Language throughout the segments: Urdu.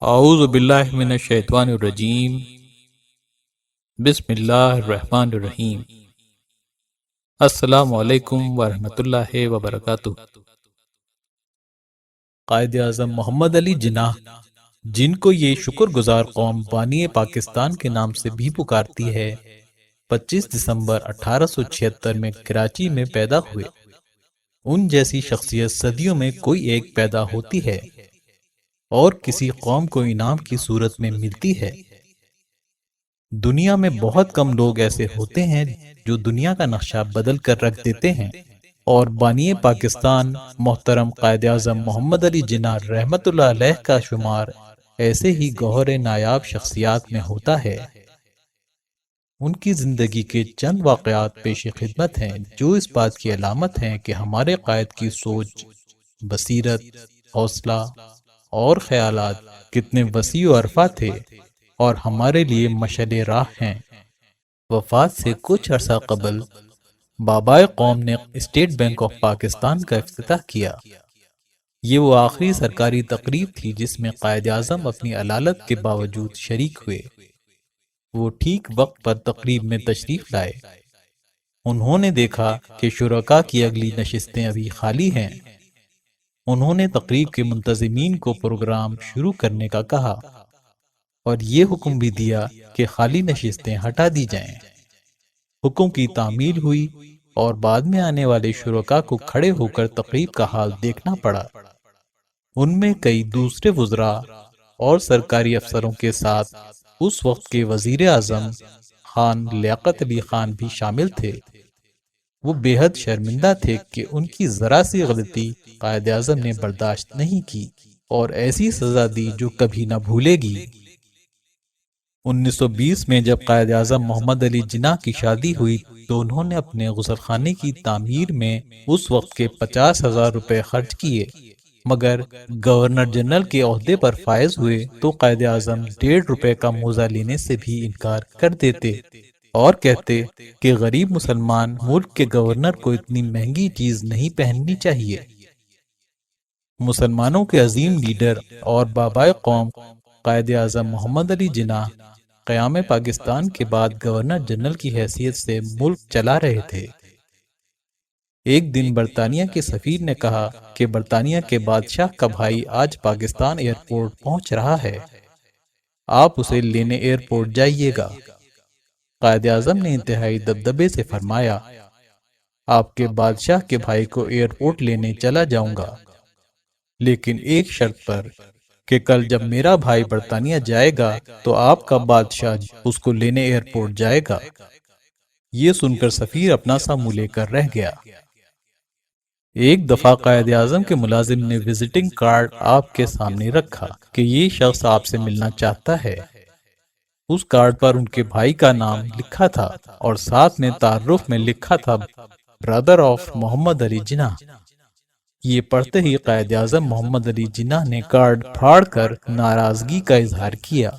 اعوذ باللہ من الشیطان الرجیم، بسم اللہ الرحمن الرحیم۔ السلام علیکم ورحمۃ اللہ وبرکاتہ۔ قائد اعظم محمد علی جناح، جن کو یہ شکر گزار قوم بانی پاکستان کے نام سے بھی پکارتی ہے، 25 دسمبر 1876 میں کراچی میں پیدا ہوئے۔ ان جیسی شخصیت صدیوں میں کوئی ایک پیدا ہوتی ہے اور کسی قوم کو انعام کی صورت میں ملتی ہے۔ دنیا میں بہت کم لوگ ایسے ہوتے ہیں جو دنیا کا نقشہ بدل کر رکھ دیتے ہیں، اور بانی پاکستان محترم قائد اعظم محمد علی جناح رحمت اللہ علیہ کا شمار ایسے ہی گوہر نایاب شخصیات میں ہوتا ہے۔ ان کی زندگی کے چند واقعات پیش خدمت ہیں جو اس بات کی علامت ہیں کہ ہمارے قائد کی سوچ، بصیرت، حوصلہ اور خیالات کتنے وسیع و عرفہ تھے اور ہمارے لیے مشعل راہ ہیں۔ وفات سے کچھ عرصہ قبل بابائے قوم نے اسٹیٹ بینک آف پاکستان کا افتتاح کیا۔ یہ وہ آخری سرکاری تقریب تھی جس میں قائد اعظم اپنی علالت کے باوجود شریک ہوئے۔ وہ ٹھیک وقت پر تقریب میں تشریف لائے۔ انہوں نے دیکھا کہ شرکاء کی اگلی نشستیں ابھی خالی ہیں۔ انہوں نے تقریب کے منتظمین کو پروگرام شروع کرنے کا کہا اور یہ حکم بھی دیا کہ خالی نشستیں ہٹا دی جائیں۔ حکم کی تعمیل ہوئی اور بعد میں آنے والے شرکاء کو کھڑے ہو کر تقریب کا حال دیکھنا پڑا۔ ان میں کئی دوسرے وزراء اور سرکاری افسروں کے ساتھ اس وقت کے وزیر اعظم خان لیاقت علی خان بھی شامل تھے۔ وہ بے حد شرمندہ تھے کہ ان کی ذرا سی غلطی قائد اعظم نے برداشت نہیں کی اور ایسی سزا دی جو کبھی نہ بھولے گی۔ 1920 میں جب قائد اعظم محمد علی جناح کی شادی ہوئی تو انہوں نے اپنے غسل خانے کی تعمیر میں اس وقت کے 50,000 روپے خرچ کیے، مگر گورنر جنرل کے عہدے پر فائز ہوئے تو قائد اعظم 1.5 روپے کا موزہ لینے سے بھی انکار کر دیتے اور کہتے کہ غریب مسلمان ملک کے گورنر کو اتنی مہنگی چیز نہیں پہننی چاہیے۔ مسلمانوں کے عظیم لیڈر اور بابائے قوم قائد اعظم محمد علی جناح قیام پاکستان کے بعد گورنر جنرل کی حیثیت سے ملک چلا رہے تھے۔ ایک دن برطانیہ کے سفیر نے کہا کہ برطانیہ کے بادشاہ کا بھائی آج پاکستان ایئرپورٹ پہنچ رہا ہے، آپ اسے لینے ایئرپورٹ جائیے گا۔ قائد اعظم نے انتہائی دبدبے سے فرمایا، آپ کے بادشاہ کے بھائی کو ایئرپورٹ لینے چلا جاؤں گا، لیکن ایک شرط پر کہ کل جب میرا بھائی برطانیہ جائے گا تو آپ کا بادشاہ اس کو لینے ایئرپورٹ جائے گا۔ یہ سن کر سفیر اپنا سا منہ لے کر رہ گیا۔ ایک دفعہ قائد اعظم کے ملازم نے وزٹنگ کارڈ آپ کے سامنے رکھا کہ یہ شخص آپ سے ملنا چاہتا ہے۔ اس کارڈ پر ان کے بھائی کا نام لکھا تھا اور ساتھ میں تعارف میں لکھا تھا برادر آف محمد علی جناح۔ یہ پڑھتے ہی قائد اعظم محمد علی جناح نے کارڈ پھاڑ کر ناراضگی کا اظہار کیا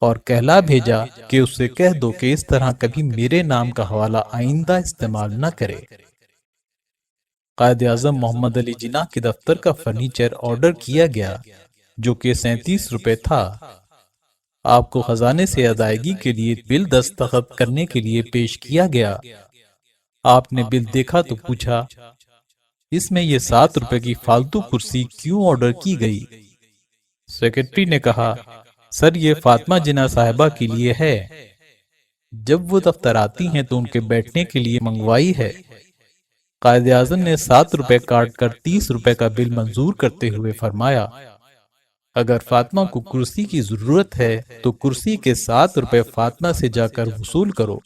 اور کہلا بھیجا کہ اس سے کہہ دو کہ اس طرح کبھی میرے نام کا حوالہ آئندہ استعمال نہ کرے۔ قائد اعظم محمد علی جناح کے دفتر کا فرنیچر آرڈر کیا گیا جو کہ 37 روپے تھا۔ آپ کو خزانے سے ادائیگی کے لیے بل دستخط کرنے کے لیے پیش کیا گیا۔ آپ نے بل دیکھا تو پوچھا، اس میں یہ 7 روپے کی فالتو کرسی کیوں آرڈر کی گئی؟ سیکرٹری نے کہا، سر یہ فاطمہ جناح صاحبہ کے لیے ہے، جب وہ دفتر آتی ہیں تو ان کے بیٹھنے کے لیے منگوائی ہے۔ قائد اعظم نے 7 روپے کاٹ کر 30 روپے کا بل منظور کرتے ہوئے فرمایا، اگر فاطمہ کو کرسی کی ضرورت ہے تو کرسی کے 7 روپے فاطمہ سے جا کر وصول کرو،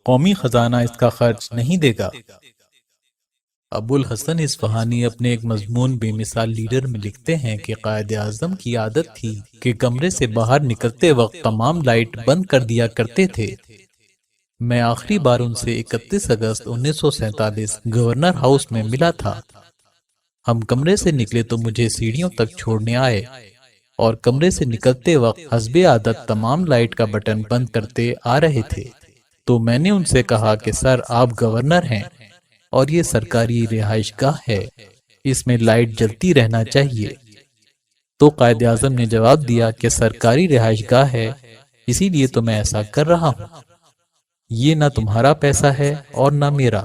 قومی خزانہ اس کا خرچ نہیں دے گا۔ ابو الحسن اصفہانی اپنے ایک مضمون بے مثال لیڈر میں لکھتے ہیں کہ قائد اعظم کی عادت تھی کہ کمرے سے باہر نکلتے وقت تمام لائٹ بند کر دیا کرتے تھے۔ میں آخری بار ان سے 31 اگست 1947 گورنر ہاؤس میں ملا تھا۔ ہم کمرے سے نکلے تو مجھے سیڑھیوں تک چھوڑنے آئے اور کمرے سے نکلتے وقت حسب عادت تمام لائٹ کا بٹن بند کرتے آ رہے تھے، تو میں نے ان سے کہا کہ سر آپ گورنر ہیں اور یہ سرکاری رہائش گاہ ہے، اس میں لائٹ جلتی رہنا چاہیے۔ تو قائد اعظم نے جواب دیا کہ سرکاری رہائش گاہ ہے، اسی لیے تو میں ایسا کر رہا ہوں۔ یہ نہ تمہارا پیسہ ہے اور نہ میرا،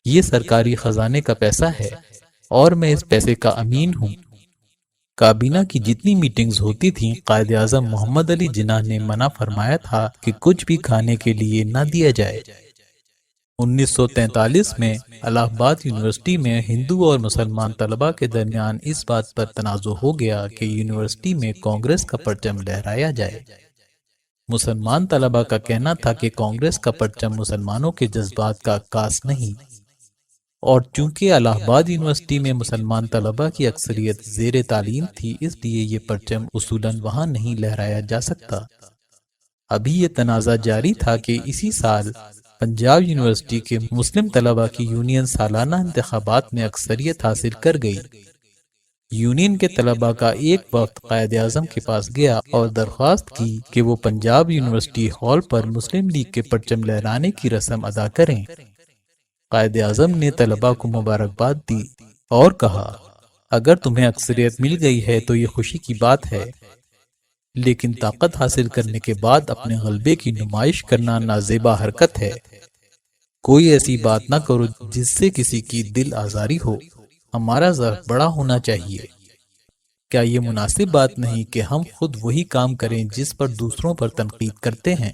یہ سرکاری خزانے کا پیسہ ہے اور میں اس پیسے کا امین ہوں۔ کابینہ کی جتنی میٹنگز ہوتی تھیں، قائد اعظم محمد علی جناح نے منع فرمایا تھا کہ کچھ بھی کھانے کے لیے نہ دیا جائے۔ 1943 میں الہ آباد یونیورسٹی میں ہندو اور مسلمان طلباء کے درمیان اس بات پر تنازع ہو گیا کہ یونیورسٹی میں کانگریس کا پرچم لہرایا جائے۔ مسلمان طلباء کا کہنا تھا کہ کانگریس کا پرچم مسلمانوں کے جذبات کا عکاس نہیں، اور چونکہ الہ آباد یونیورسٹی میں مسلمان طلباء کی اکثریت زیر تعلیم تھی، اس لیے یہ پرچم اصولاً وہاں نہیں لہرایا جا سکتا۔ ابھی یہ تنازع جاری تھا کہ اسی سال پنجاب یونیورسٹی کے مسلم طلباء کی یونین سالانہ انتخابات میں اکثریت حاصل کر گئی۔ یونین کے طلباء کا ایک وقت قائد اعظم کے پاس گیا اور درخواست کی کہ وہ پنجاب یونیورسٹی ہال پر مسلم لیگ کے پرچم لہرانے کی رسم ادا کریں۔ قائد اعظم نے طلباء کو مبارکباد دی اور کہا، اگر تمہیں اکثریت مل گئی ہے تو یہ خوشی کی بات ہے، لیکن طاقت حاصل کرنے کے بعد اپنے غلبے کی نمائش کرنا نازیبا حرکت ہے۔ کوئی ایسی بات نہ کرو جس سے کسی کی دل آزاری ہو، ہمارا ظرف بڑا ہونا چاہیے۔ کیا یہ مناسب بات نہیں کہ ہم خود وہی کام کریں جس پر دوسروں پر تنقید کرتے ہیں؟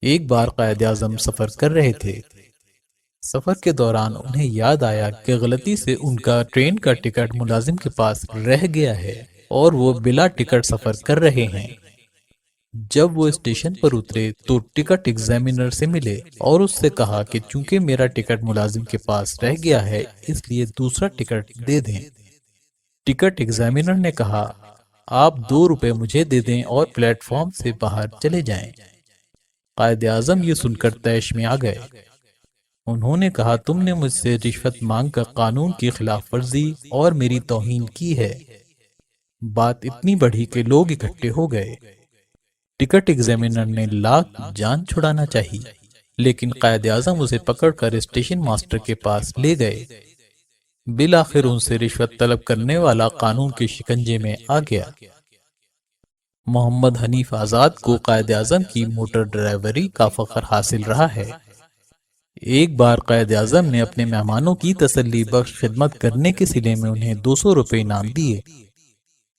ایک بار قائد اعظم سفر کر رہے تھے۔ سفر کے دوران انہیں یاد آیا کہ غلطی سے ان کا ٹرین کا ٹکٹ ملازم کے پاس رہ گیا ہے اور وہ بلا ٹکٹ سفر کر رہے ہیں۔ جب وہ اسٹیشن پر اترے تو ٹکٹ ایگزامینر سے ملے اور اس سے کہا کہ چونکہ میرا ٹکٹ ملازم کے پاس رہ گیا ہے، اس لیے دوسرا ٹکٹ دے دیں۔ ٹکٹ ایگزامینر نے کہا، آپ 2 روپے مجھے دے دیں اور پلیٹ فارم سے باہر چلے جائیں۔ قائد اعظم یہ سن کر طیش میں آ گئے۔ انہوں نے کہا، تم نے مجھ سے رشوت مانگ کر قانون کی خلاف ورزی اور میری توہین کی ہے۔ بات اتنی بڑھی کہ لوگ اکٹھے ہو گئے۔ ٹکٹ ایگزامینر نے لاکھ جان چھڑانا چاہی، لیکن قائد اعظم اسے پکڑ کر اسٹیشن ماسٹر کے پاس لے گئے۔ بالآخر ان سے رشوت طلب کرنے والا قانون کے شکنجے میں آ گیا۔ محمد حنیف آزاد کو قائد اعظم کی موٹر ڈرائیوری کا فخر حاصل رہا ہے۔ ایک بار قائد اعظم نے اپنے مہمانوں کی تسلی بخش خدمت کرنے کے صلے میں انہیں 200 روپے انعام دیے۔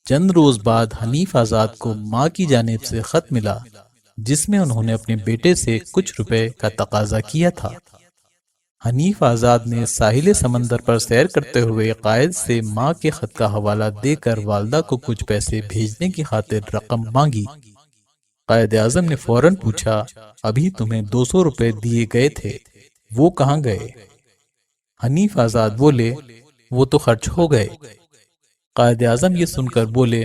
چند روز بعد حنیف آزاد کو ماں کی جانب سے خط ملا جس میں انہوں نے اپنے بیٹے سے کچھ روپے کا تقاضا کیا تھا۔ حنیف آزاد نے ساحل سمندر پر سیر کرتے ہوئے قائد سے ماں کے خط کا حوالہ دے کر والدہ کو کچھ پیسے بھیجنے کی خاطر رقم مانگی۔ قائد اعظم نے فوراً پوچھا، ابھی تمہیں 200 روپے دیے گئے تھے، وہ کہاں گئے؟ حنیف آزاد بولے، وہ تو خرچ ہو گئے۔ قائد اعظم یہ سن کر بولے،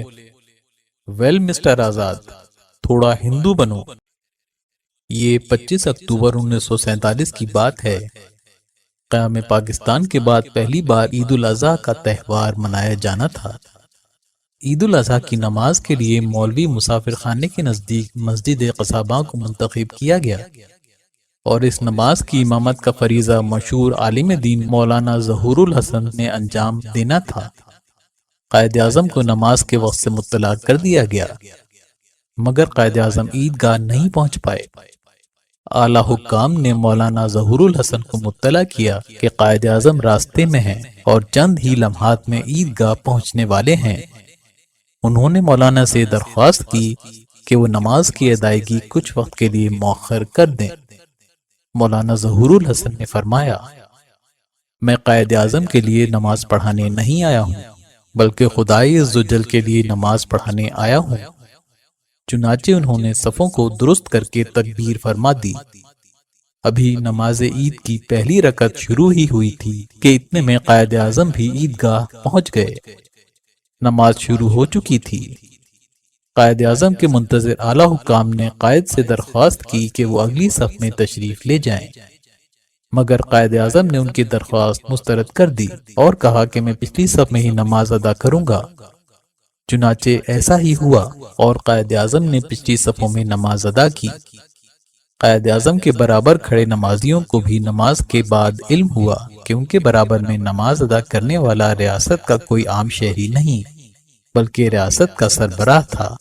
ویل مسٹر آزاد، تھوڑا ہندو بنو۔ یہ 25 اکتوبر 1947 کی بات ہے۔ قیام پاکستان کے بعد پہلی بار عید الاضحیٰ کا تہوار منایا جانا تھا۔ عید الاضحیٰ کی نماز کے لیے مولوی مسافر خانے کے نزدیک مسجد قصاباں کو منتخب کیا گیا اور اس نماز کی امامت کا فریضہ مشہور عالم دین مولانا ظہور الحسن نے انجام دینا تھا۔ قائد اعظم کو نماز کے وقت سے مطلع کر دیا گیا، مگر قائد اعظم عیدگاہ نہیں پہنچ پائے۔ اعلیٰ حکام نے مولانا ظہور الحسن کو مطلع کیا کہ قائد اعظم راستے میں ہیں اور چند ہی لمحات میں عیدگاہ پہنچنے والے ہیں۔ انہوں نے مولانا سے درخواست کی کہ وہ نماز کی ادائیگی کچھ وقت کے لیے مؤخر کر دیں۔ مولانا ظہور الحسن نے فرمایا، میں قائد اعظم کے لیے نماز پڑھانے نہیں آیا ہوں، بلکہ خدائے عزوجل کے لیے نماز پڑھانے آیا ہوں۔ چنانچہ انہوں نے صفوں کو درست کر کے تکبیر فرما دی۔ ابھی نماز عید کی پہلی رکعت شروع ہی ہوئی تھی کہ اتنے میں قائد اعظم بھی عیدگاہ پہنچ گئے۔ نماز شروع ہو چکی تھی۔ قائد اعظم کے منتظر اعلیٰ حکام نے قائد سے درخواست کی کہ وہ اگلی صف میں تشریف لے جائیں، مگر قائد اعظم نے ان کی درخواست مسترد کر دی اور کہا کہ میں پچھلی صف میں ہی نماز ادا کروں گا۔ چنانچہ ایسا ہی ہوا اور قائد اعظم نے پچھلی صفوں میں نماز ادا کی۔ قائد اعظم کے برابر کھڑے نمازیوں کو بھی نماز کے بعد علم ہوا کہ ان کے برابر میں نماز ادا کرنے والا ریاست کا کوئی عام شہری نہیں، بلکہ ریاست کا سربراہ تھا۔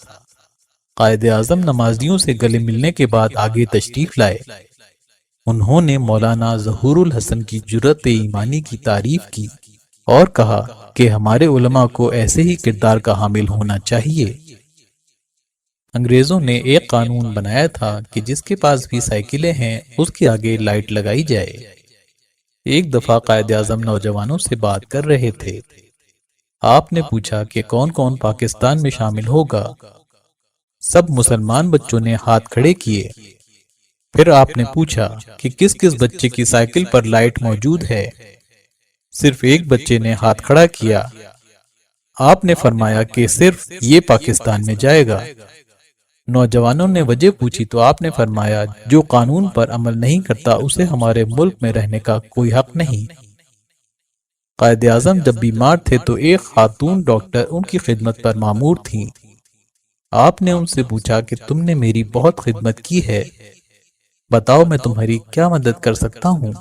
قائد اعظم نمازیوں سے گلے ملنے کے بعد آگے تشریف لائے۔ انہوں نے مولانا ظہور الحسن کی جرأت ایمانی کی تعریف کی اور کہا کہ ہمارے علماء کو ایسے ہی کردار کا حامل ہونا چاہیے۔ انگریزوں نے ایک قانون بنایا تھا کہ جس کے پاس بھی سائیکلیں ہیں اس کے آگے لائٹ لگائی جائے۔ ایک دفعہ قائد اعظم نوجوانوں سے بات کر رہے تھے۔ آپ نے پوچھا کہ کون کون پاکستان میں شامل ہوگا۔ سب مسلمان بچوں نے ہاتھ کھڑے کیے۔ پھر آپ نے پوچھا کہ کس کس بچے کی سائیکل پر لائٹ موجود ہے۔ صرف ایک بچے نے ہاتھ کھڑا کیا۔ آپ نے فرمایا کہ صرف یہ پاکستان میں جائے گا۔ نوجوانوں نے وجہ پوچھی تو آپ نے فرمایا جو قانون پر عمل نہیں کرتا اسے ہمارے ملک میں رہنے کا کوئی حق نہیں۔ قائد اعظم جب بیمار تھے تو ایک خاتون ڈاکٹر ان کی خدمت پر مامور تھیں۔ آپ نے ان سے پوچھا کہ تم نے میری بہت خدمت کی ہے، بتاؤ میں تمہاری کیا مدد کر سکتا ہوں؟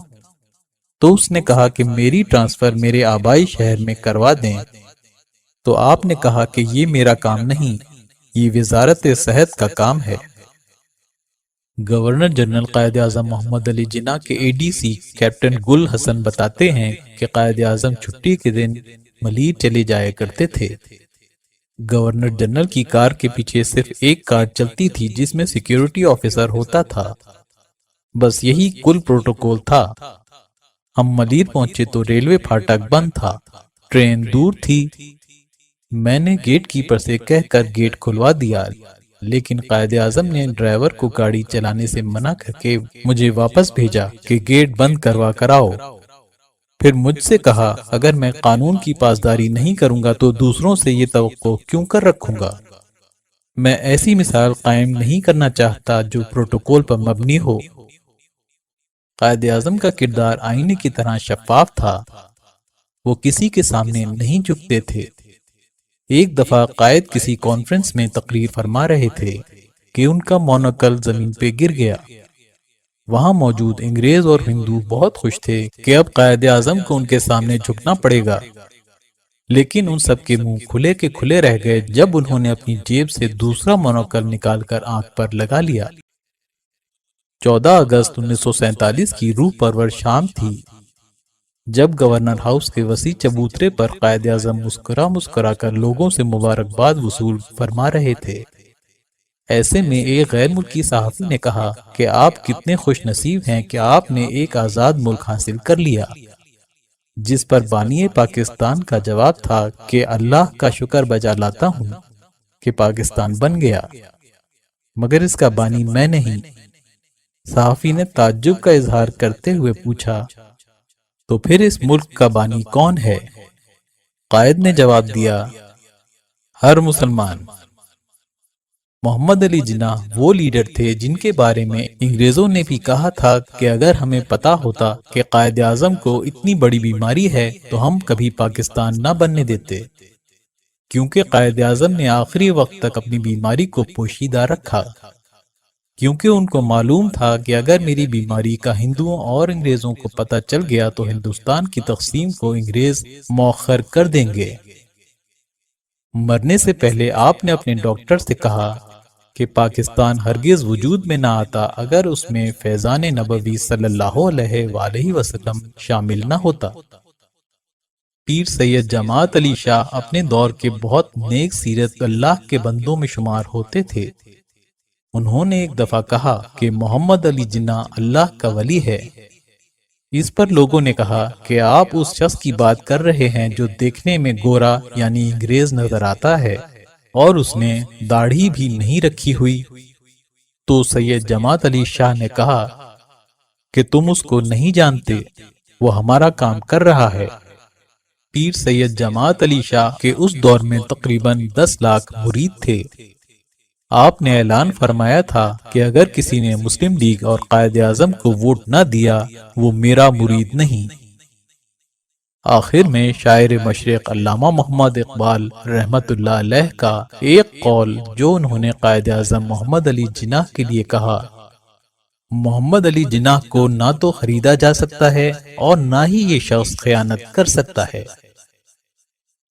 تو اس نے کہا کہ میری ٹرانسفر میرے آبائی شہر میں کروا دیں۔ تو آپ نے کہا کہ یہ میرا کام نہیں، یہ وزارت صحت کا کام ہے۔ گورنر جنرل قائد اعظم محمد علی جناح کے اے ڈی سی کیپٹن گل حسن بتاتے ہیں کہ قائد اعظم چھٹی کے دن ملیر چلے جایا کرتے تھے۔ گورنر جنرل کی کار کے پیچھے صرف ایک کار چلتی تھی جس میں سیکیورٹی آفیسر ہوتا تھا۔ بس یہی کل پروٹوکول تھا۔ ہم ملیر پہنچے تو ریلوے پھاٹک بند تھا، ٹرین دور تھی۔ میں نے گیٹ کیپر سے کہہ کر گیٹ کھلوا دیا، لیکن قائد اعظم نے ڈرائیور کو گاڑی چلانے سے منع کر کے مجھے واپس بھیجا کہ گیٹ بند کروا کر آؤ۔ پھر مجھ سے کہا اگر میں قانون کی پاسداری نہیں کروں گا تو دوسروں سے یہ توقع کیوں کر رکھوں گا؟ میں ایسی مثال قائم نہیں کرنا چاہتا جو پروٹوکول پر مبنی ہو۔ قائد اعظم کا کردار آئینے کی طرح شفاف تھا، وہ کسی کے سامنے نہیں جھکتے تھے۔ ایک دفعہ قائد کسی کانفرنس میں تقریر فرما رہے تھے کہ ان کا مونوکل زمین پہ گر گیا۔ وہاں موجود انگریز اور ہندو بہت خوش تھے کہ اب قائد اعظم کو ان کے سامنے جھکنا پڑے گا، لیکن ان سب کے منہ کھلے کے کھلے رہ گئے جب انہوں نے اپنی جیب سے دوسرا مونوکل نکال کر آنکھ پر لگا لیا۔ 14 اگست 1947 کی روح پرور شام تھی جب گورنر ہاؤس کے وسیع چبوترے پر قائد اعظم مسکرا مسکرا کر لوگوں سے مبارکباد وصول فرما رہے تھے۔ ایسے میں ایک غیر ملکی صحافی نے کہا کہ آپ کتنے خوش نصیب ہیں کہ آپ نے ایک آزاد ملک حاصل کر لیا، جس پر بانی پاکستان کا جواب تھا کہ اللہ کا شکر بجا لاتا ہوں کہ پاکستان بن گیا، مگر اس کا بانی میں نہیں۔ صحافی نے تعجب کا اظہار کرتے ہوئے پوچھا تو پھر اس ملک کا بانی کون ہے؟ قائد نے جواب دیا ہر مسلمان۔ محمد علی جناح وہ لیڈر تھے جن کے بارے میں انگریزوں نے بھی کہا تھا کہ اگر ہمیں پتا ہوتا کہ قائد اعظم کو اتنی بڑی بیماری ہے تو ہم کبھی پاکستان نہ بننے دیتے، کیونکہ قائد اعظم نے آخری وقت تک اپنی بیماری کو پوشیدہ رکھا، کیونکہ ان کو معلوم تھا کہ اگر میری بیماری کا ہندوؤں اور انگریزوں کو پتہ چل گیا تو ہندوستان کی تقسیم کو انگریز مؤخر کر دیں گے۔ مرنے سے پہلے آپ نے اپنے ڈاکٹر سے کہا کہ پاکستان ہرگز وجود میں نہ آتا اگر اس میں فیضان نبوی صلی اللہ علیہ وآلہ وسلم شامل نہ ہوتا۔ پیر سید جماعت علی شاہ اپنے دور کے بہت نیک سیرت اللہ کے بندوں میں شمار ہوتے تھے۔ انہوں نے ایک دفعہ کہا کہ محمد علی جناح اللہ کا ولی ہے۔ اس پر لوگوں نے کہا کہ آپ اس شخص کی بات کر رہے ہیں جو دیکھنے میں گورا یعنی انگریز نظر آتا ہے اور اس نے داڑھی بھی نہیں رکھی ہوئی۔ تو سید جماعت علی شاہ نے کہا کہ تم اس کو نہیں جانتے، وہ ہمارا کام کر رہا ہے۔ پیر سید جماعت علی شاہ کے اس دور میں تقریباً 10 لاکھ مرید تھے۔ آپ نے اعلان فرمایا تھا کہ اگر کسی نے مسلم لیگ اور قائد اعظم کو ووٹ نہ دیا وہ میرا مرید نہیں۔ آخر میں شاعر مشرق علامہ محمد اقبال رحمت اللہ علیہ کا ایک قول جو انہوں نے قائد اعظم محمد علی جناح کے لیے کہا، محمد علی جناح کو نہ تو خریدا جا سکتا ہے اور نہ ہی یہ شخص خیانت کر سکتا ہے۔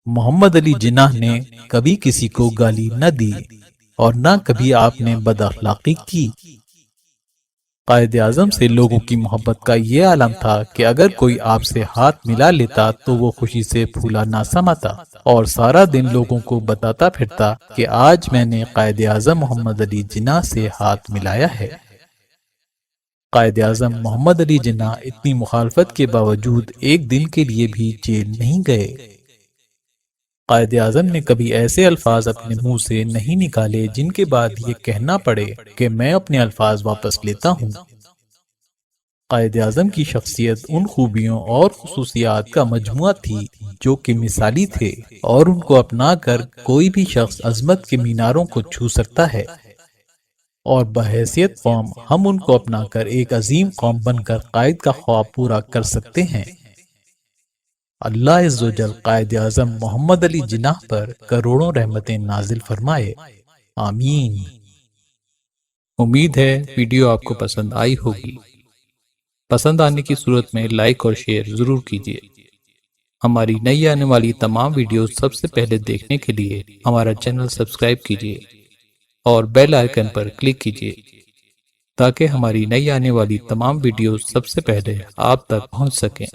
محمد علی جناح نے کبھی کسی کو گالی نہ دی اور نہ کبھی آپ نے بد اخلاقی کی۔ قائد اعظم سے لوگوں کی محبت کا یہ عالم تھا کہ اگر کوئی آپ سے ہاتھ ملا لیتا تو وہ خوشی سے پھولا نہ سماتا اور سارا دن لوگوں کو بتاتا پھرتا کہ آج میں نے قائد اعظم محمد علی جناح سے ہاتھ ملایا ہے۔ قائد اعظم محمد علی جناح اتنی مخالفت کے باوجود ایک دن کے لیے بھی جیل نہیں گئے۔ قائد اعظم نے کبھی ایسے الفاظ اپنے منہ سے نہیں نکالے جن کے بعد یہ کہنا پڑے کہ میں اپنے الفاظ واپس لیتا ہوں۔ قائد اعظم کی شخصیت ان خوبیوں اور خصوصیات کا مجموعہ تھی جو کہ مثالی تھے اور ان کو اپنا کر کوئی بھی شخص عظمت کے میناروں کو چھو سکتا ہے، اور بحیثیت قوم ہم ان کو اپنا کر ایک عظیم قوم بن کر قائد کا خواب پورا کر سکتے ہیں۔ اللہ عز و جل قائد اعظم محمد علی جناح پر کروڑوں رحمتیں نازل فرمائے، آمین۔ امید ہے ویڈیو آپ کو پسند آئی ہوگی۔ پسند آنے کی صورت میں لائک اور شیئر ضرور کیجیے۔ ہماری نئی آنے والی تمام ویڈیوز سب سے پہلے دیکھنے کے لیے ہمارا چینل سبسکرائب کیجیے اور بیل آئیکن پر کلک کیجیے تاکہ ہماری نئی آنے والی تمام ویڈیوز سب سے پہلے آپ تک پہنچ سکیں۔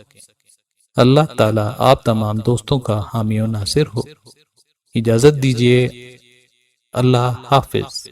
اللہ تعالیٰ آپ تمام دوستوں کا حامی و ناصر ہو۔ اجازت دیجیے، اللہ حافظ۔